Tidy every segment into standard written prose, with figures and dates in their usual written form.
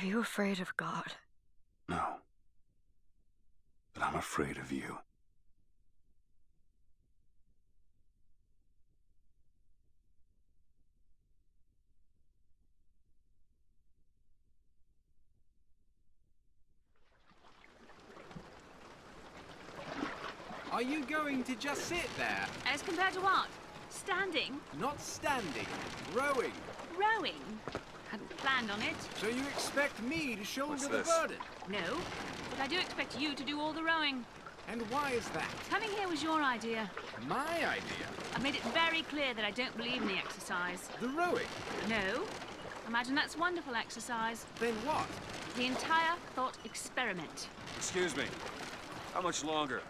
Are you afraid of God? No. But I'm afraid of you. Are you going to just sit there? As compared to what? Standing? Not standing, rowing. Rowing? Hadn't planned on it. So you expect me to shoulder the burden? No, but I do expect you to do all the rowing. And why is that? Coming here was your idea. My idea? I've made it very clear that I don't believe in the exercise. The rowing? No. Imagine that's wonderful exercise. Then what? The entire thought experiment. Excuse me. How much longer?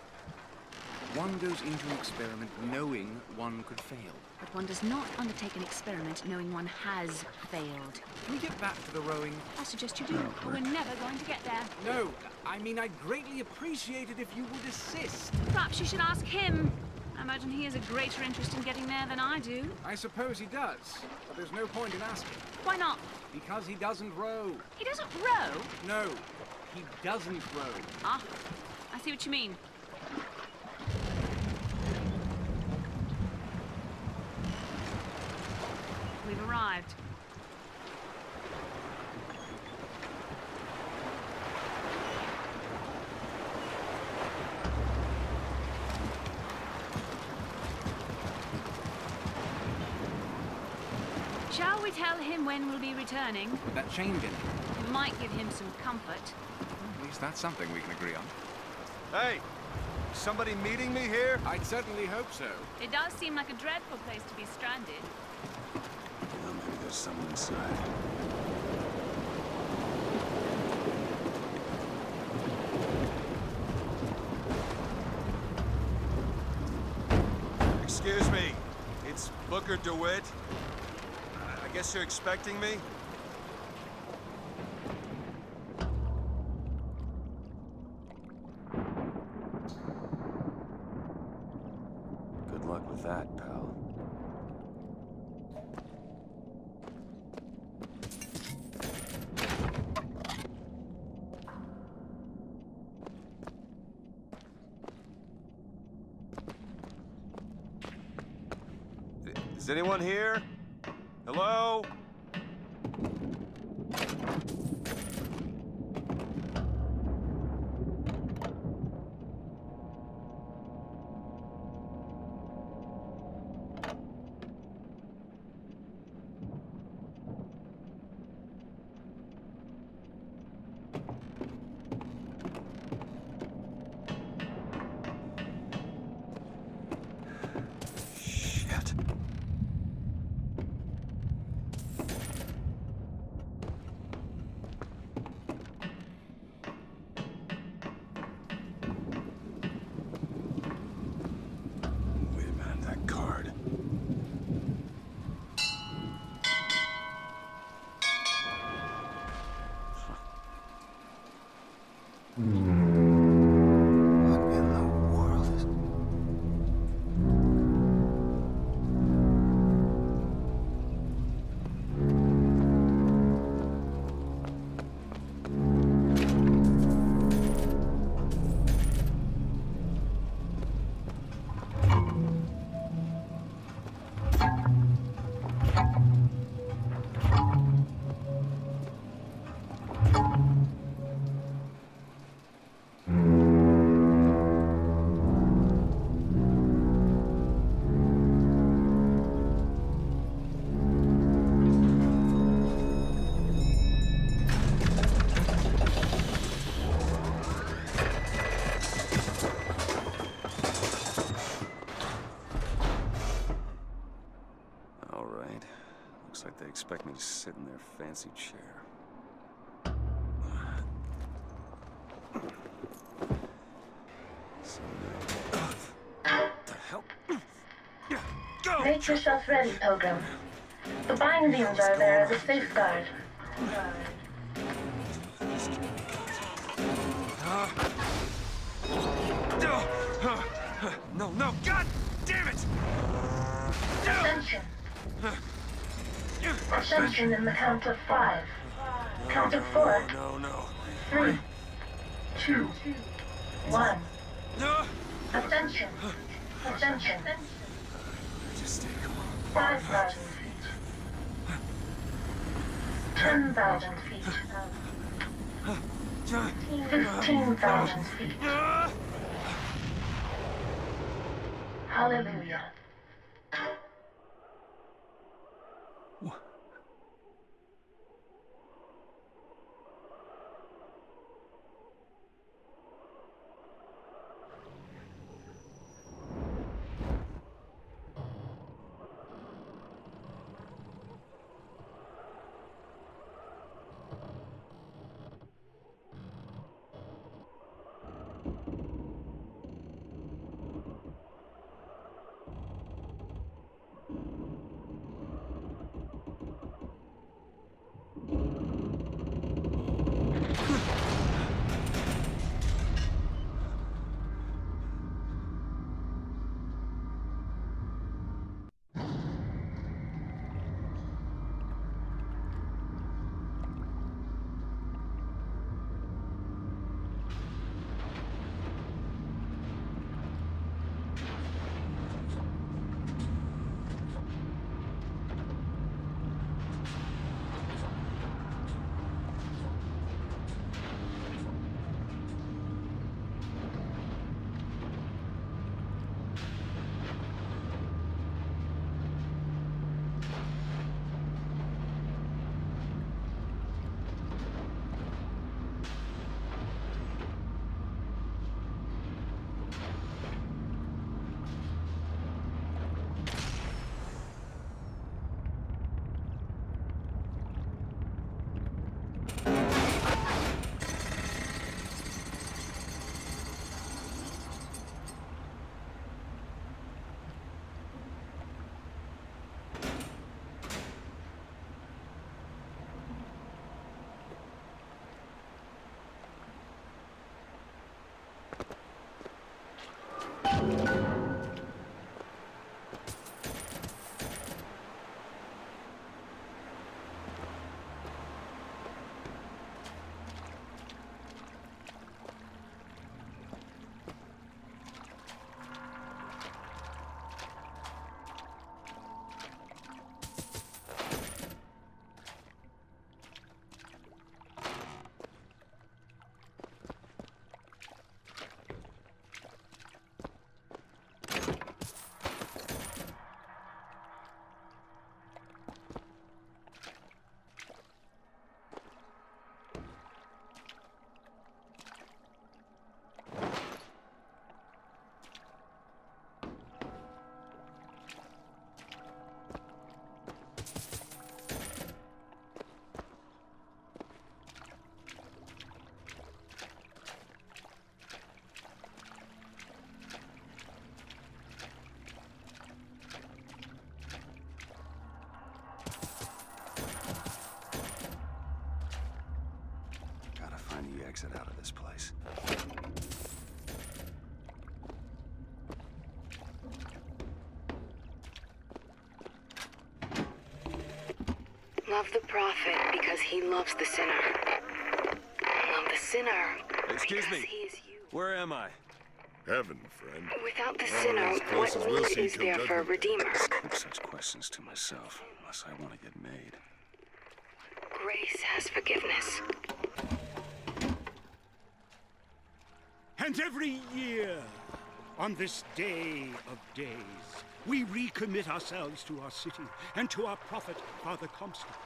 One goes into an experiment knowing one could fail. But one does not undertake an experiment knowing one has failed. Can we get back to the rowing? I suggest you do, or we're never going to get there. No, I mean I'd greatly appreciate it if you would assist. Perhaps you should ask him. I imagine he has a greater interest in getting there than I do. I suppose he does, but there's no point in asking. Why not? Because he doesn't row. He doesn't row? No, he doesn't row. Ah, I see what you mean. We've arrived. Shall we tell him when we'll be returning? Would that change anything? It might give him some comfort. At least that's something we can agree on. Hey! Somebody meeting me here? I'd certainly hope so. It does seem like a dreadful place to be stranded. Well, maybe there's someone inside. Excuse me. It's Booker DeWitt. I guess you're expecting me? Good luck with that, pal. Is anyone here? Hello? Shit. Wait a minute, that card. What in the world is... All right. Looks like they expect me to sit in their fancy chair. So what the hell? Go! Make yourself ready, Pilgrim. The bindings are there as a safeguard. No, God damn it! Ascension. Ascension in the count of 5. Count of 4, No. 3, 2, 1. No! Ascension. Ascension. Just stay calm. 5,000 feet. 10,000 feet. 15,000 feet. Hallelujah. Exit out of this place. Love the prophet because he loves the sinner. Love the sinner. Excuse me. Because he is you. Where am I? Heaven, friend. Without the Well, sinner, as close what as we'll need see is till there for a judgment day. redeemer? Keep such questions to myself, unless I want to get made. Grace has forgiveness. And every year, on this day of days, we recommit ourselves to our city and to our prophet, Father Comstock.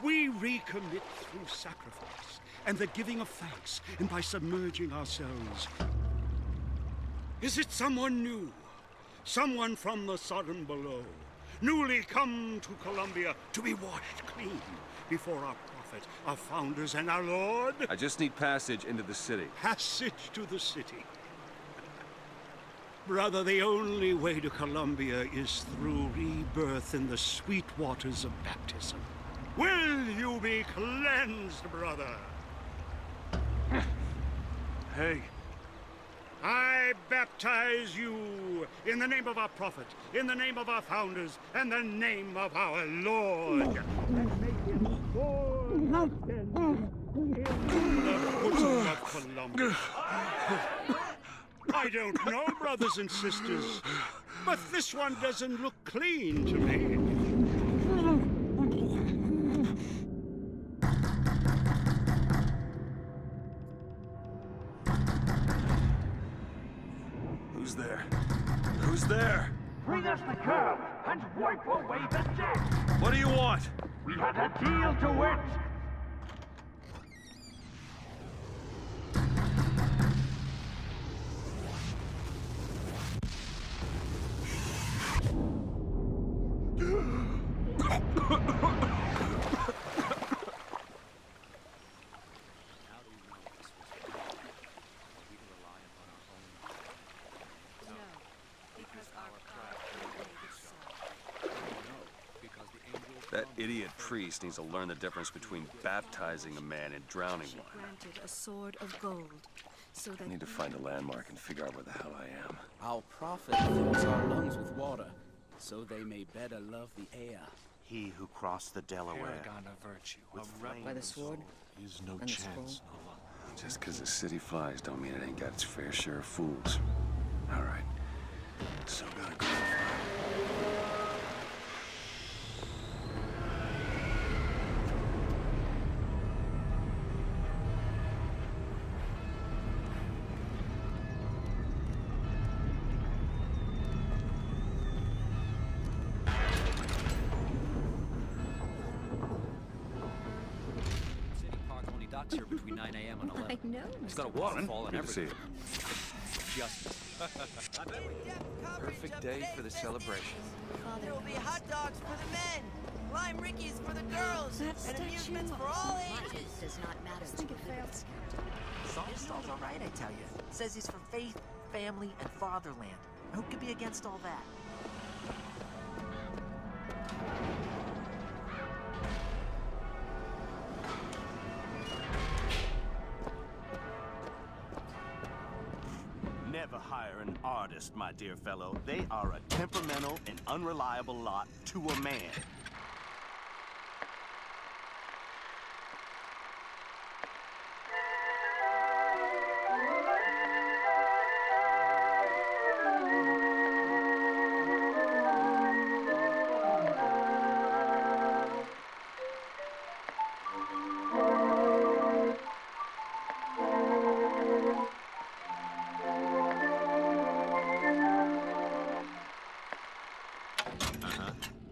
We recommit through sacrifice and the giving of thanks and by submerging ourselves. Is it someone new? Someone from the Sodom below, newly come to Columbia to be washed clean before our prophet, our founders, and our Lord? I just need passage into the city. Passage to the city. Brother, the only way to Columbia is through rebirth in the sweet waters of baptism. Will you be cleansed, brother? Hey. I baptize you in the name of our prophet, in the name of our founders, and the name of our Lord. And may his sword What's enough, Columbus? I don't know, brothers and sisters, but this one doesn't look clean to me. Who's there? Who's there? Bring us the curb and wipe away the dead. What do you want? We had a deal to wit. That idiot priest needs to learn the difference between baptizing a man and drowning one. Granted a sword of gold, so that I need to find a landmark and figure out where the hell I am. Our prophet fills our lungs with water, so they may better love the air. He who crossed the Delaware Paragon of virtue, a rebel by the sword is no and the chance, scroll. Nola. Just because the city flies don't mean it ain't got its fair share of fools. All right. So gotta go. Here between 9 a.m. and 11. I know. It's got a waterfall and Good to see everything. you. Just Perfect day for the celebration. There will be hot dogs for the men, lime rickies for the girls, and amusements for all ages. Does not matter to the fails. Songstall's all right, I tell you. Says he's for faith, family, and fatherland. Who could be against all that? never hire an artist, my dear fellow. They are a temperamental and unreliable lot to a man.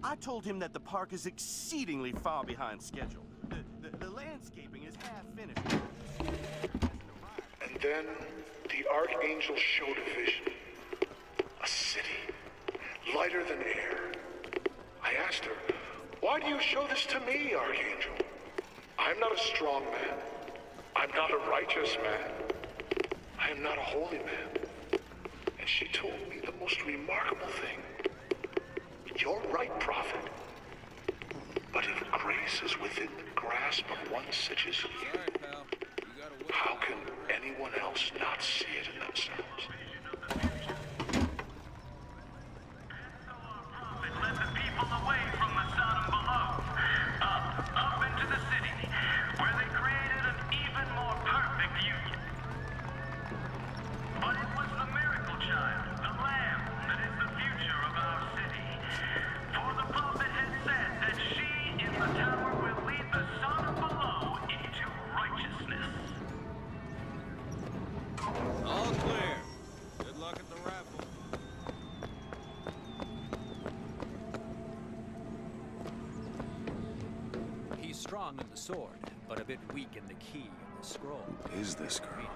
I told him that the park is exceedingly far behind schedule. The landscaping is half finished. And then the Archangel showed a vision. A city, lighter than air. I asked her, why do you show this to me, Archangel? I'm not a strong man. I'm not a righteous man. I am not a holy man. And she told me the most remarkable thing. You're right, Prophet. But if grace is within the grasp of one such as you, how can anyone else not see it in themselves? Led the people away from the Sodom below, up into the city, where they created an even more perfect union. But it was the miracle child, the Lamb, that is the future of our city. For the prophet had said that she in the tower will lead the Sodom below into righteousness. All clear. Good luck at the raffle. He's strong in the sword, but a bit weak in the key and the scroll. Who is this girl?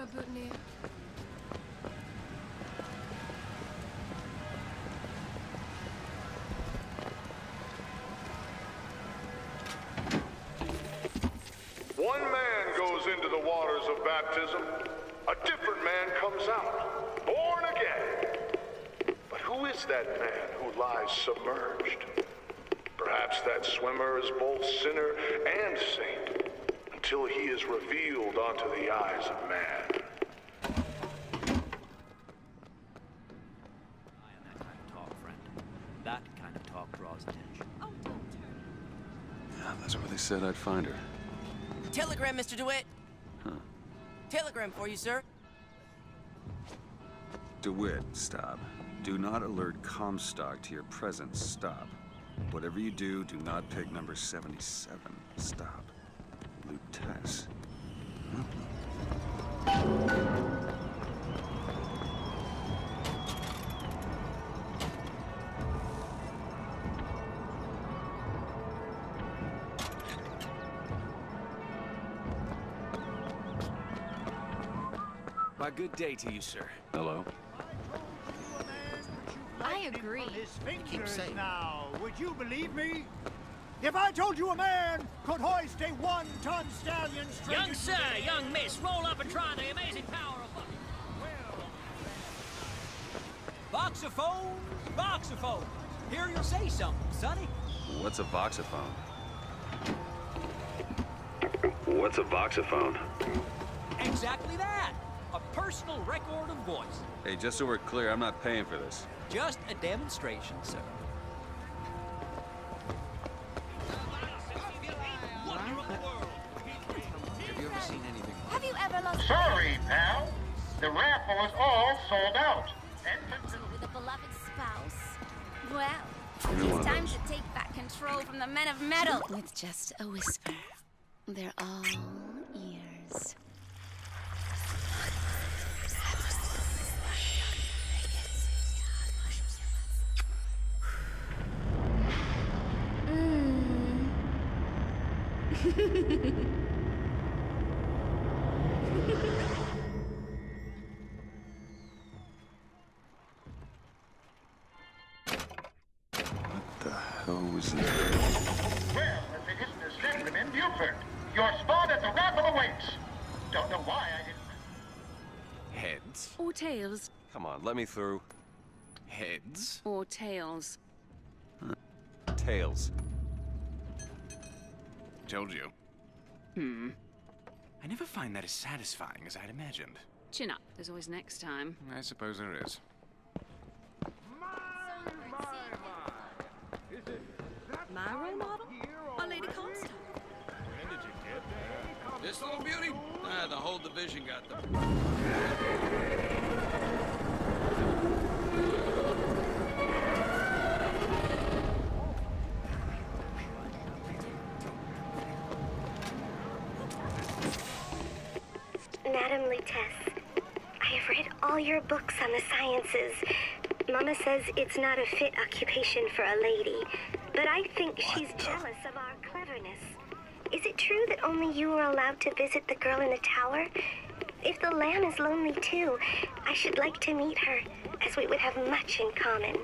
for a boutonniere. One man goes into the waters of baptism, a different man comes out, born again. But who is that man who lies submerged? Perhaps that swimmer is both sinner and saint, until he is revealed onto the eyes of man. That kind of talk draws attention. Yeah, that's where they said I'd find her. Telegram, Mr. DeWitt. Huh. Telegram for you, sir. DeWitt, stop. Do not alert Comstock to your presence. Stop. Whatever you do, do not pick number 77. Stop. Lutess. Why, good day to you, sir. Hello. I agree. Keep saying. Now, would you believe me? If I told you a man could hoist a 1-ton stallion straight Young sir, young miss, roll up and try the amazing power of Voxophone, voxophone. Hear you say something, sonny. What's a voxophone? What's a voxophone? Exactly that. A personal record of voice. Hey, just so we're clear, I'm not paying for this. Just a demonstration, sir. Have you ever seen anything? Have you ever lost? Sorry, pal. The raffle is all sold out. With a beloved spouse. Well, it's time to take back control from the men of metal. With just a whisper, they're all ears. What the hell was that? Well, if it isn't a gentleman, Buford. Your spot at the raffle awaits. Don't know why I didn't. Heads? Or tails. Come on, let me through. Heads? Or tails. Tails. Told you. I never find that as satisfying as I'd imagined. Chin up. There's always next time. I suppose there is. My role model? Or Lady Comstock? When did you get there? This little beauty? Ah, the whole division got them. Madam Lutess, I have read all your books on the sciences. Mama says it's not a fit occupation for a lady, but I think she's jealous of our cleverness. Is it true that only you were allowed to visit the girl in the tower? If the lamb is lonely too, I should like to meet her, as we would have much in common.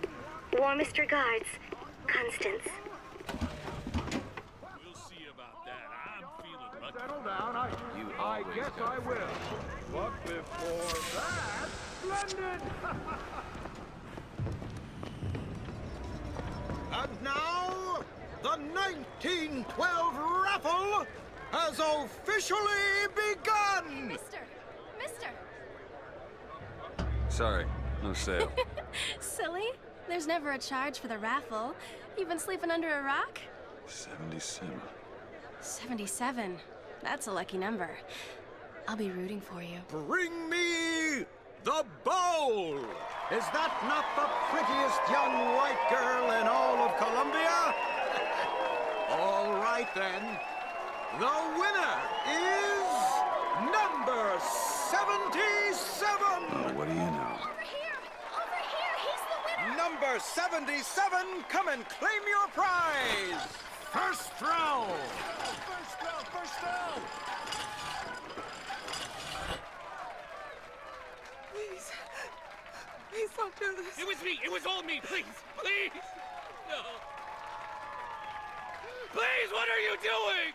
Warmest regards, Constance. We'll see about that. I'm feeling lucky. Settle down. I guess I will. But before that, splendid! And now, the 1912 raffle has officially begun! Mister! Sorry, no sale. Silly. There's never a charge for the raffle. You've been sleeping under a rock? 77. 77. That's a lucky number. I'll be rooting for you. Bring me the bowl! Is that not the prettiest young white girl in all of Columbia? All right then. The winner is number 77! Oh, what do you know? Number 77, come and claim your prize! First round! First down! Please don't do this. It was me. It was all me. Please. Please. No. Please, what are you doing?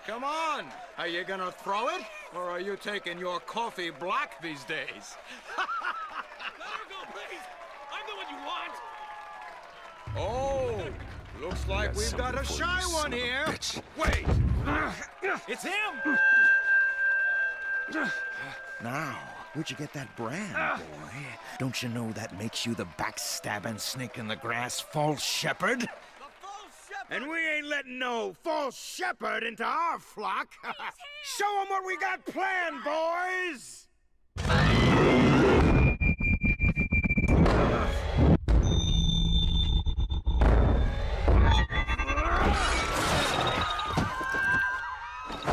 Come on. Are you gonna throw it? Or are you taking your coffee black these days? Let her go, please. I'm the one you want. Oh, looks like we've got a shy one here. Wait. It's him. Now, where'd you get that brand, boy? Don't you know that makes you the backstabbing snake in the grass false shepherd? And we ain't letting no false shepherd into our flock. Show them what we got planned, boys!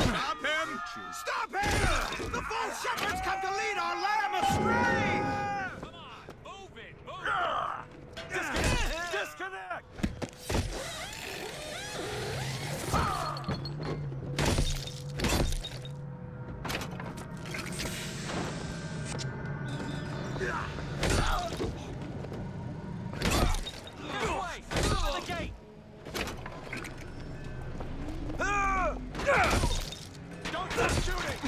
Stop him! Stop him! The false shepherd's come to lead our lamb astray! Come on, move it, move it! Disconnect! Disconnect! Don't stop shooting!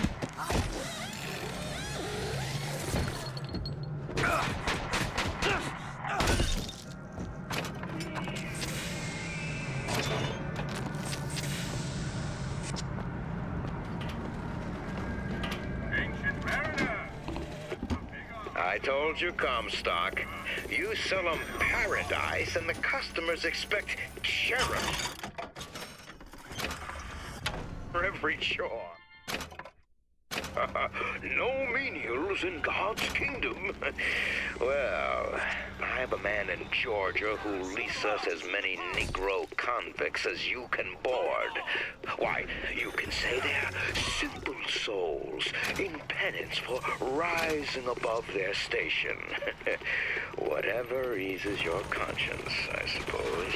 I told you, Comstock. You sell them paradise, and the customers expect cherub for every chore. No menials in God's kingdom. Well, I have a man in Georgia who'll lease us as many Negro convicts as you can board. Why, you can say they're simple souls in penance for rising above their station. Whatever eases your conscience, I suppose.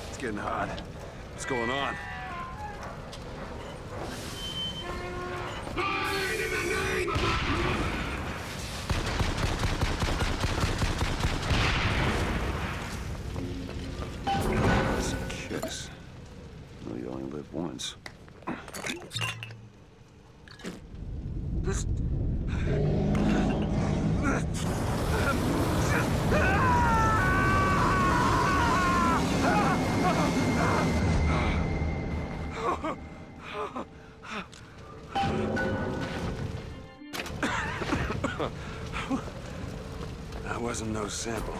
It's getting hot. What's going on? That's a kiss. Well, you only live once. This... That wasn't no sample.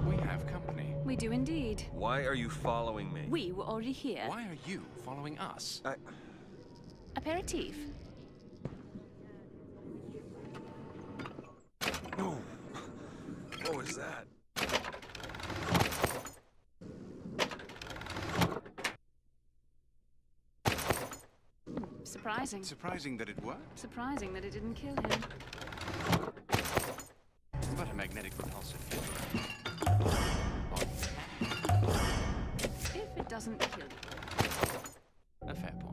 We have company. We do indeed. Why are you following me? We were already here. Why are you following us? Aperitif. No. What was that? Surprising. Surprising that it worked, Surprising that it didn't kill him. but a magnetic repulsive field. If it doesn't kill you. A fair point.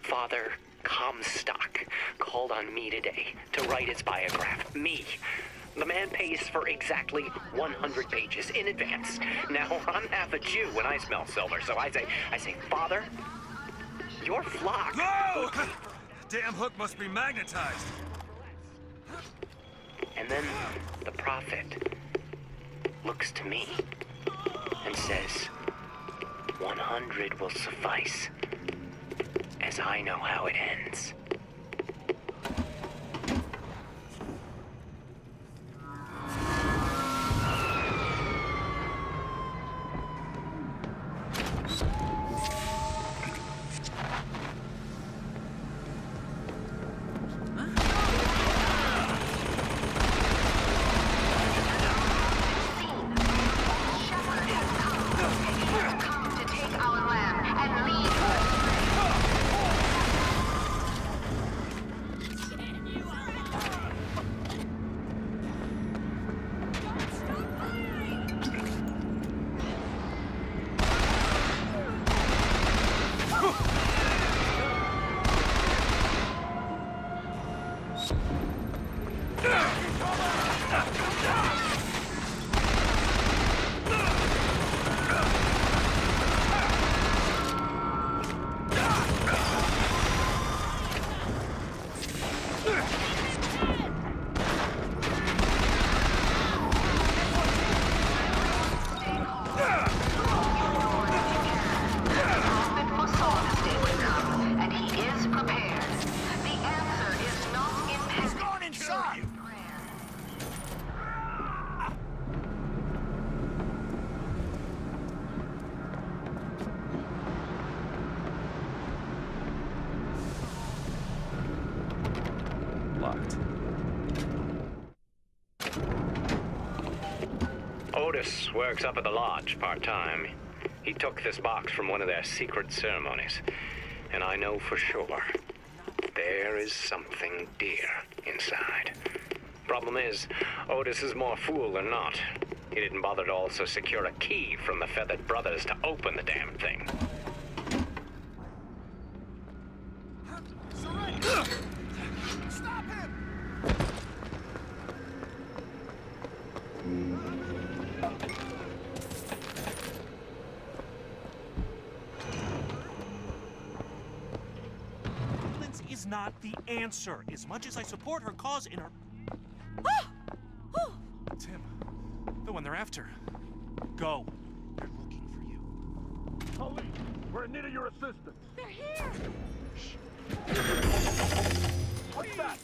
Father Comstock called on me today to write his biograph. Me. The man pays for exactly 100 pages in advance. Now, I'm half a Jew when I smell silver, so I say, Father, your flock. Whoa! Damn hook must be magnetized. And then the prophet looks to me and says, 100 will suffice, as I know how it ends. Locked. Otis works up at the lodge part-time. He took this box from one of their secret ceremonies. And I know for sure there is something dear inside. Problem is, Otis is more fool than not. He didn't bother to also secure a key from the Feathered Brothers to open the damn thing. Stop him! Violence is not the answer. As much as I support her cause in her... Tim, the one they're after. Go. They're looking for you. Police, we're in need of your assistance. They're here! What's that?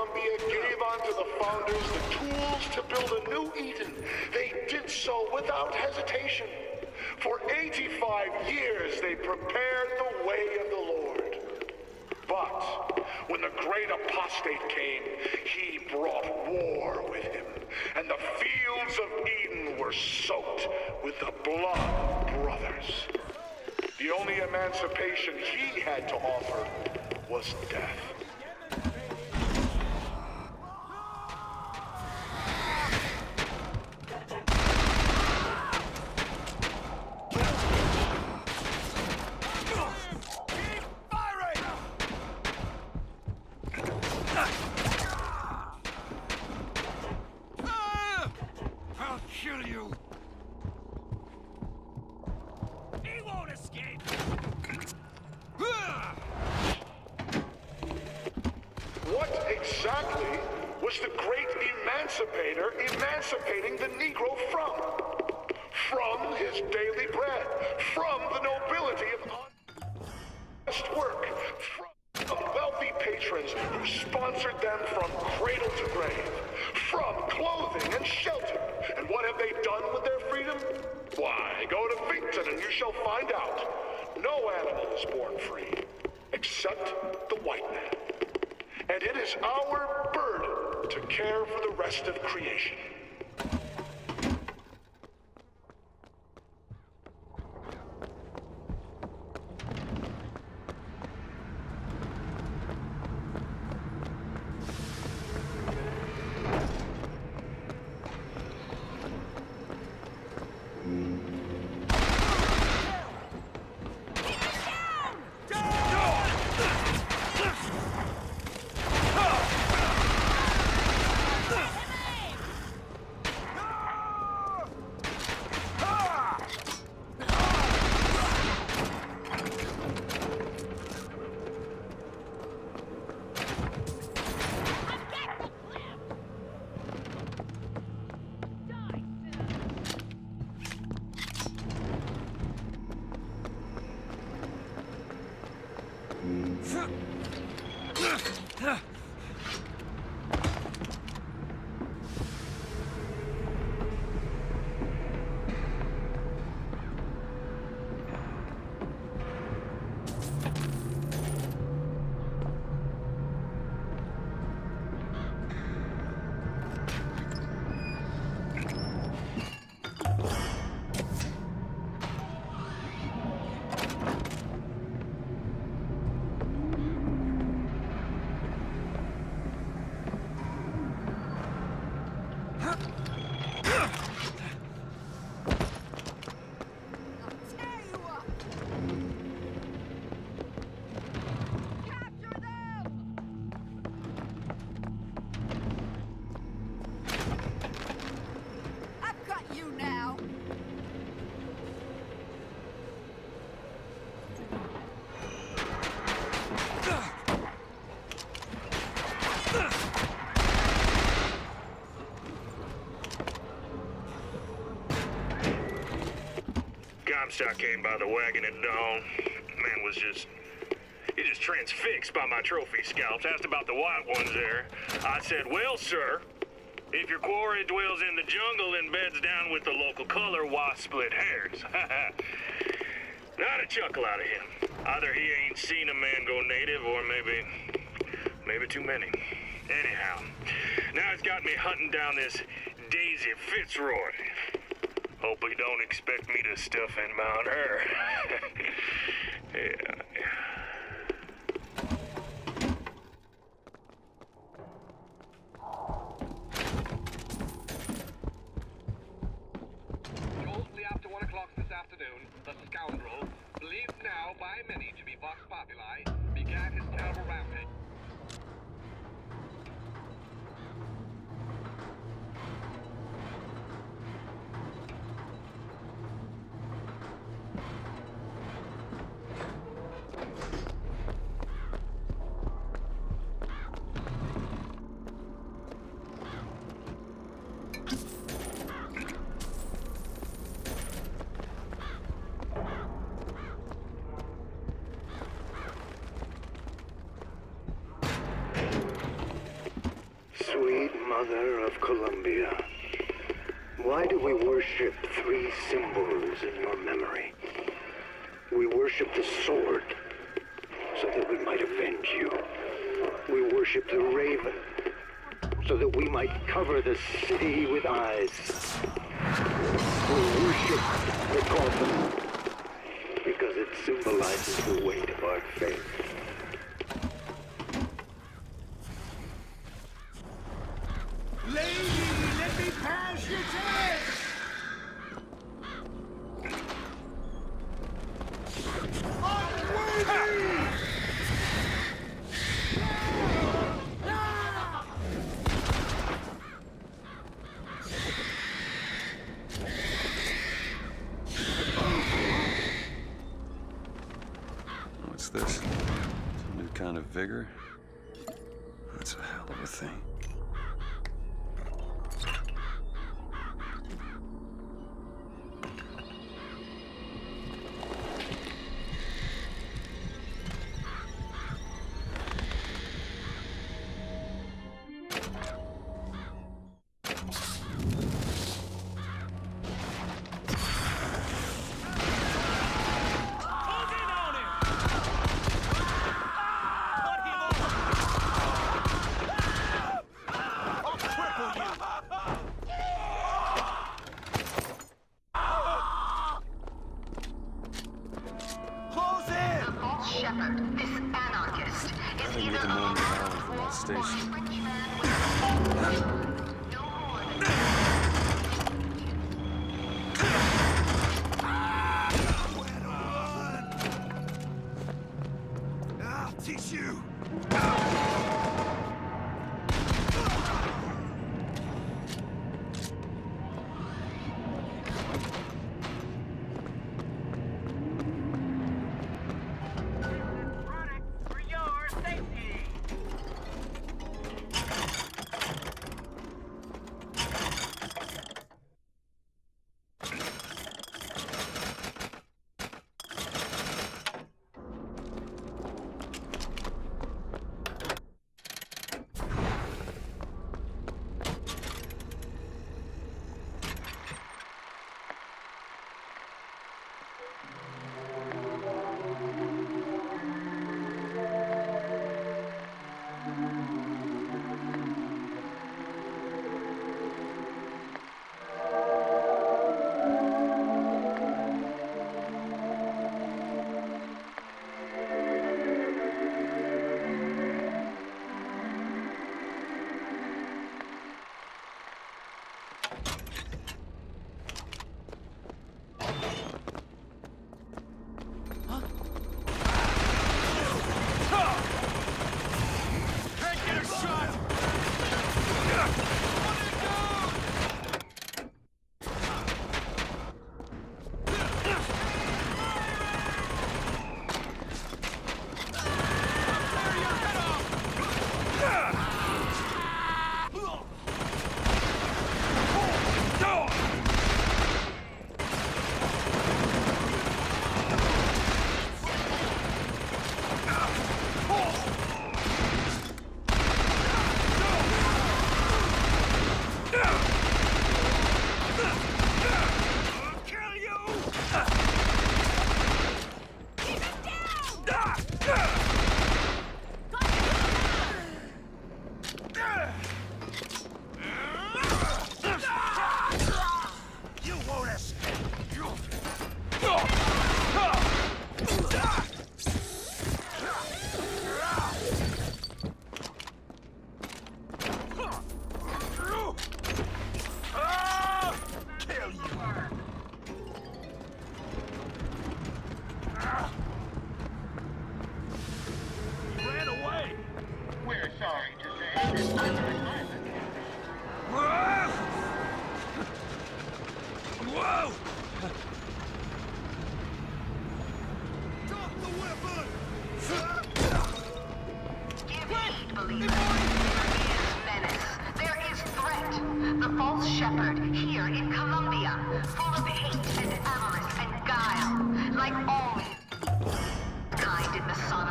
Columbia gave unto the founders the tools to build a new Eden, they did so without hesitation. For 85 years they prepared the way of the Lord. But when the great apostate came, he brought war with him, and the fields of Eden were soaked with the blood of brothers. The only emancipation he had to offer was death. I'll kill you! He won't escape! What exactly was the great emancipator emancipating the Negro from? From his daily bread, from the nobility of honest work, from wealthy patrons who sponsored them from cradle to grave, from clothing and shelter. And what have they done with their freedom? Why, go to Victon and you shall find out. No animal is born free, except the white man. And it is our burden to care for the rest of creation. Comstock came by the wagon at dawn. Man was just transfixed by my trophy scalps. Asked about the white ones there. I said, well, sir, if your quarry dwells in the jungle and beds down with the local color, why split hairs? Not a chuckle out of him. Either he ain't seen a man go native, or maybe too many. Anyhow, now it's got me hunting down this Daisy Fitzroy. Hope he don't expect me to stuff and mount her. Yeah. Shortly after 1 o'clock this afternoon, the scoundrel, believed now by many to be Vox Populi, began his terrible rampage. Sweet Mother of Columbia, why do we worship three symbols in your memory? We worship the sword, so that we might avenge you. We worship the raven, so that we might cover the city with eyes. We worship the coffin, because it symbolizes the weight of our faith. Lady, let me pass your test! Unworthy! What's this? Some new kind of vigor? That's a hell of a thing.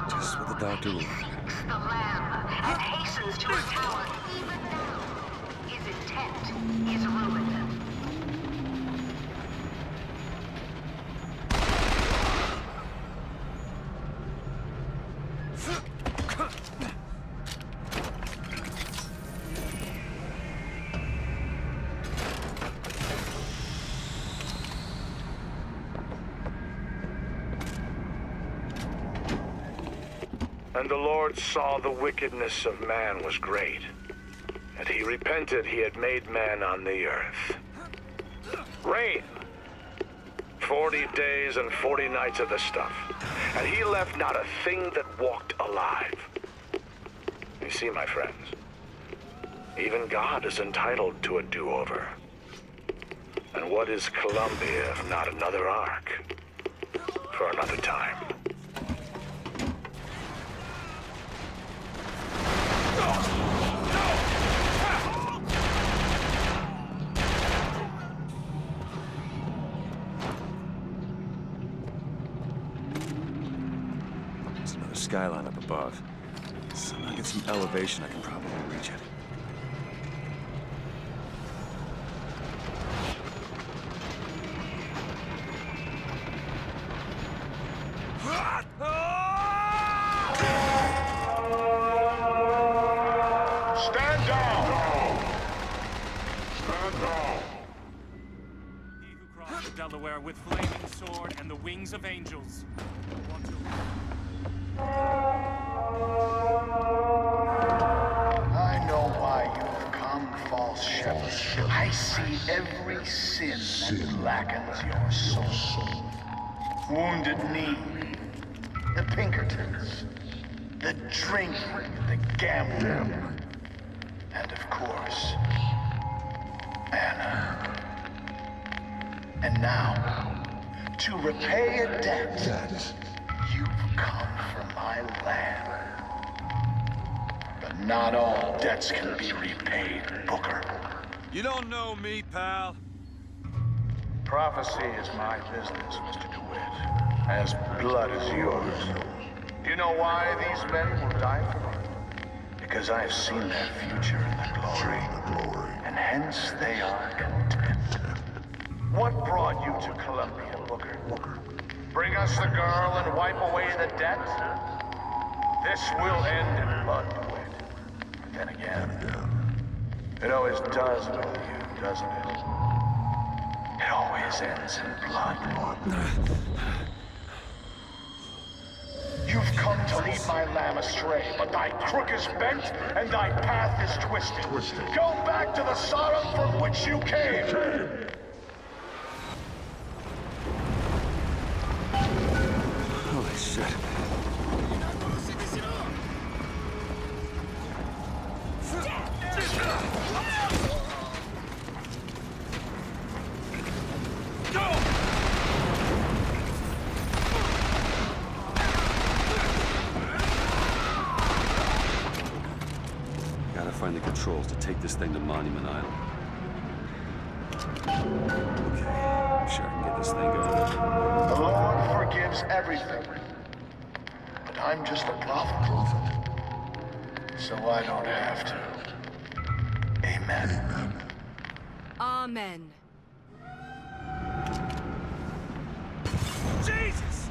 Just what the doctor The lamb and hastens to her tower even now. intent is ruined. And the Lord saw the wickedness of man was great, and he repented he had made man on the earth. Rain. 40 days and 40 nights of the stuff, and he left not a thing that walked alive. You see, my friends, even God is entitled to a do-over. And what is Columbia if not another ark? For another time. There's another skyline up above. Somehow get some elevation, I can probably reach it. Stand down! Stand down! He who crossed the Delaware with flaming sword and the wings of angels. Want to... I know why you've come, false shepherd. I see every sin that blackens your soul. Wounded knee, the Pinkertons, the drinking, the gambling, and of course, Anna. And now, to repay a debt, you've come from my land. But not all debts can be repaid, Booker. You don't know me, pal. Prophecy is my business, Mr. DeWitt. As blood as yours. Do you know why these men will die for me? Because I've seen their future in the glory. And hence they are content. What brought you to Columbia, Booker? Bring us the girl and wipe away the debt? This will end in blood, DeWitt. But then again, it always does with you, doesn't it? It always ends in blood. You've come to lead my lamb astray, but thy crook is bent and thy path is twisted. Go back to the Sodom from which you came. Holy shit. Gotta find the controls to take this thing to Monument Island. Okay, I'm sure I can get this thing going. The Lord forgives everything. But I'm just a prophet. So I don't have to. Amen. Amen. Jesus!